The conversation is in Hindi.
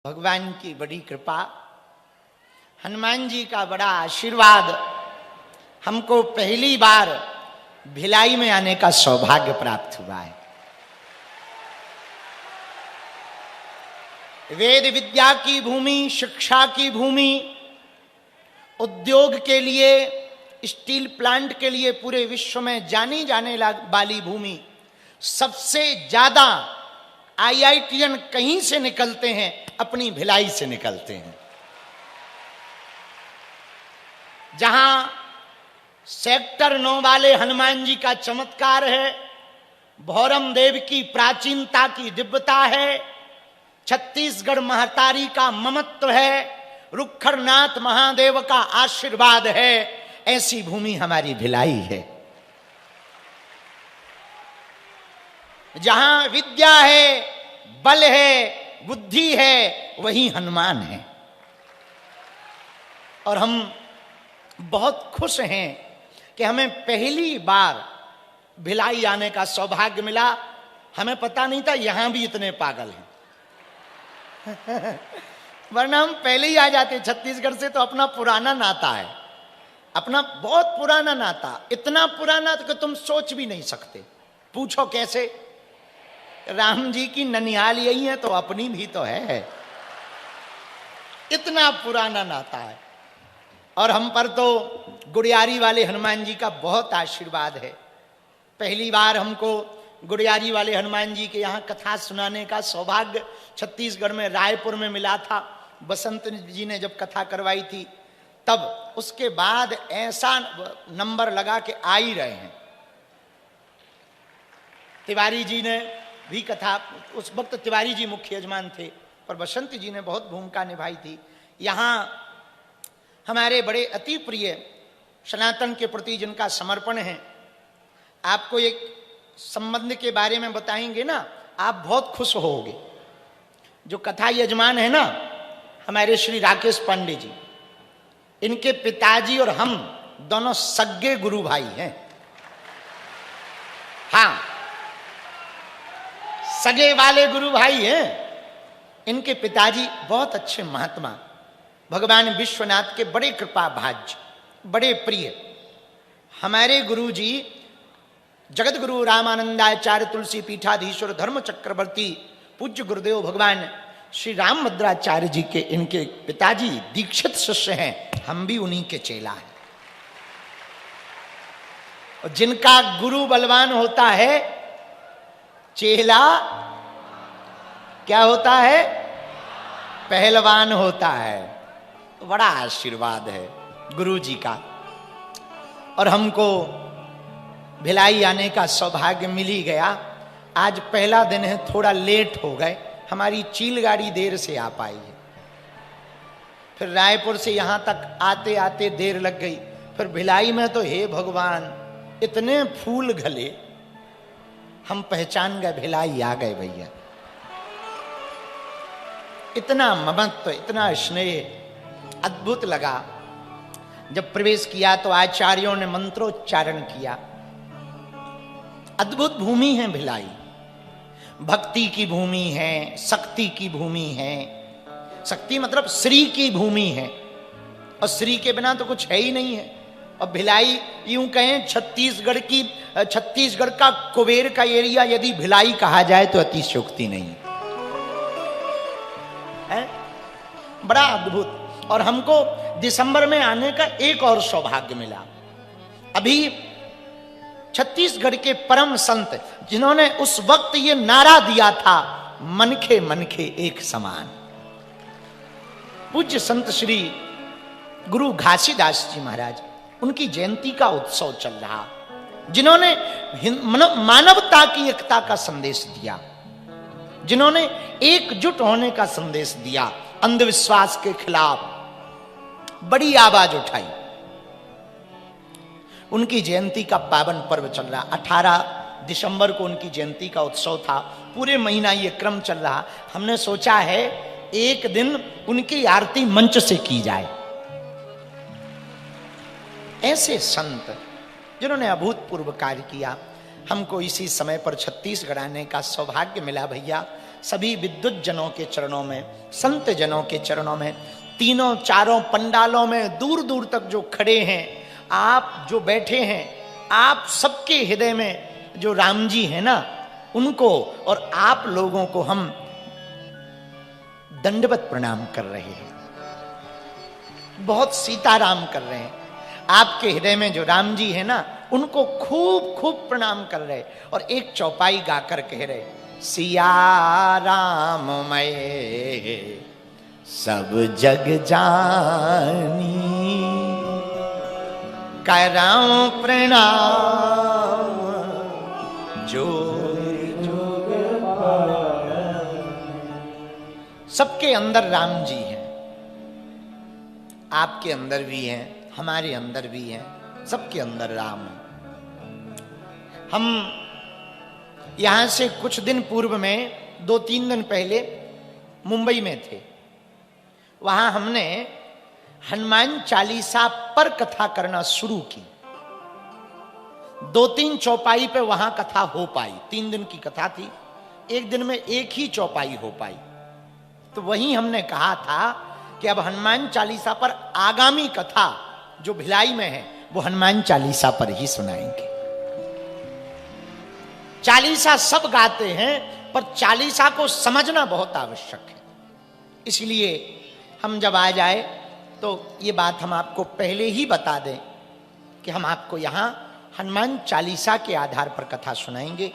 भगवान की बड़ी कृपा, हनुमान जी का बड़ा आशीर्वाद, हमको पहली बार भिलाई में आने का सौभाग्य प्राप्त हुआ है। वेद विद्या की भूमि, शिक्षा की भूमि, उद्योग के लिए, स्टील प्लांट के लिए पूरे विश्व में जानी जाने वाली भूमि। सबसे ज्यादा आईआईटीएन कहीं से निकलते हैं? अपनी भिलाई से निकलते हैं। जहां सेक्टर 9 वाले हनुमान जी का चमत्कार है, भौरम देव की प्राचीनता की दिव्यता है, छत्तीसगढ़ महतारी का ममत्व है, रुखरनाथ महादेव का आशीर्वाद है, ऐसी भूमि हमारी भिलाई है। जहां विद्या है, बल है, बुद्धि है, वही हनुमान है। और हम बहुत खुश हैं कि हमें पहली बार भिलाई आने का सौभाग्य मिला। हमें पता नहीं था यहां भी इतने पागल हैं वरना हम पहले ही आ जाते। छत्तीसगढ़ से तो अपना पुराना नाता है, अपना बहुत पुराना नाता, इतना पुराना कि तुम सोच भी नहीं सकते। पूछो कैसे? राम जी की ननिहाल यही है तो अपनी भी तो है, इतना पुराना नाता है। और हम पर तो गुड़ियारी वाले हनुमान जी का बहुत आशीर्वाद है। पहली बार हमको गुड़ियारी वाले हनुमान जी के यहाँ कथा सुनाने का सौभाग्य छत्तीसगढ़ में रायपुर में मिला था। बसंत जी ने जब कथा करवाई थी तब, उसके बाद ऐसा नंबर लगा के आ ही रहे हैं। तिवारी जी ने भी कथा, उस वक्त तिवारी जी मुख्य यजमान थे, पर बसंत जी ने बहुत भूमिका निभाई थी। यहाँ हमारे बड़े अति प्रिय सनातन के प्रति जिनका समर्पण है, आपको एक संबंध के बारे में बताएंगे ना, आप बहुत खुश होगे। जो कथा यजमान है ना, हमारे श्री राकेश पांडे जी, इनके पिताजी और हम दोनों सगे गुरु भाई हैं। हाँ, सगे वाले गुरु भाई हैं। इनके पिताजी बहुत अच्छे महात्मा, भगवान विश्वनाथ के बड़े कृपा भाज्य, बड़े प्रिय। हमारे गुरु जी जगत गुरु रामानंदाचार्य तुलसी पीठाधीश्वर धर्म चक्रवर्ती पूज्य गुरुदेव भगवान श्री राम भद्राचार्य जी के, इनके पिताजी दीक्षित शिष्य हैं। हम भी उन्हीं के चेला हैं। और जिनका गुरु बलवान होता है, चेला क्या होता है? पहलवान होता है। बड़ा आशीर्वाद है गुरु जी का। और हमको भिलाई आने का सौभाग्य मिल ही गया। आज पहला दिन है, थोड़ा लेट हो गए, हमारी चील गाड़ी देर से आ पाई है। फिर रायपुर से यहां तक आते आते देर लग गई। फिर भिलाई में तो हे भगवान, इतने फूल घले, हम पहचान गए भिलाई आ गए भैया। इतना ममत्व, इतना स्नेह, अद्भुत लगा। जब प्रवेश किया तो आचार्यों ने मंत्रोच्चारण किया। अद्भुत भूमि है भिलाई, भक्ति की भूमि है, शक्ति की भूमि है। शक्ति मतलब श्री की भूमि है, और श्री के बिना तो कुछ है ही नहीं है। और भिलाई यूं कहें, छत्तीसगढ़ का कुबेर का एरिया यदि भिलाई कहा जाए तो अतिशयोक्ति नहीं है। बड़ा अद्भुत। और हमको दिसंबर में आने का एक और सौभाग्य मिला। अभी छत्तीसगढ़ के परम संत, जिन्होंने उस वक्त ये नारा दिया था, मनखे मनखे एक समान, पूज्य संत श्री गुरु घासीदास जी महाराज, उनकी जयंती का उत्सव चल रहा। जिन्होंने मानवता की एकता का संदेश दिया, जिन्होंने एकजुट होने का संदेश दिया, अंधविश्वास के खिलाफ बड़ी आवाज उठाई, उनकी जयंती का पावन पर्व चल रहा। 18 दिसंबर को उनकी जयंती का उत्सव था। पूरे महीना ये क्रम चल रहा। हमने सोचा है एक दिन उनकी आरती मंच से की जाए। ऐसे संत जिन्होंने अभूतपूर्व कार्य किया, हमको इसी समय पर छत्तीसगढ़ आने का सौभाग्य मिला भैया। सभी विद्युत जनों के चरणों में, संत जनों के चरणों में, तीनों चारों पंडालों में दूर दूर तक जो खड़े हैं, आप जो बैठे हैं, आप सबके हृदय में जो राम जी हैं ना, उनको और आप लोगों को हम दंडवत प्रणाम कर रहे हैं, बहुत सीताराम कर रहे हैं। आपके हृदय में जो राम जी है ना, उनको खूब खूब प्रणाम कर रहे और एक चौपाई गाकर कह रहे, सिया राम मैं सब जग जानी, कराऊं प्रणाम जोर जोर। सबके अंदर राम जी हैं, आपके अंदर भी हैं, हमारे अंदर भी हैं, सबके अंदर राम है। हम यहां से कुछ दिन पूर्व में 2-3 दिन पहले मुंबई में थे। वहां हमने हनुमान चालीसा पर कथा करना शुरू की। 2-3 चौपाई पे वहां कथा हो पाई, 3 दिन की कथा थी, एक दिन में एक ही चौपाई हो पाई। तो वहीं हमने कहा था कि अब हनुमान चालीसा पर आगामी कथा जो भिलाई में है वो हनुमान चालीसा पर ही सुनाएंगे। चालीसा सब गाते हैं, पर चालीसा को समझना बहुत आवश्यक है। इसलिए हम जब आ जाए तो ये बात हम आपको पहले ही बता दें कि हम आपको यहां हनुमान चालीसा के आधार पर कथा सुनाएंगे।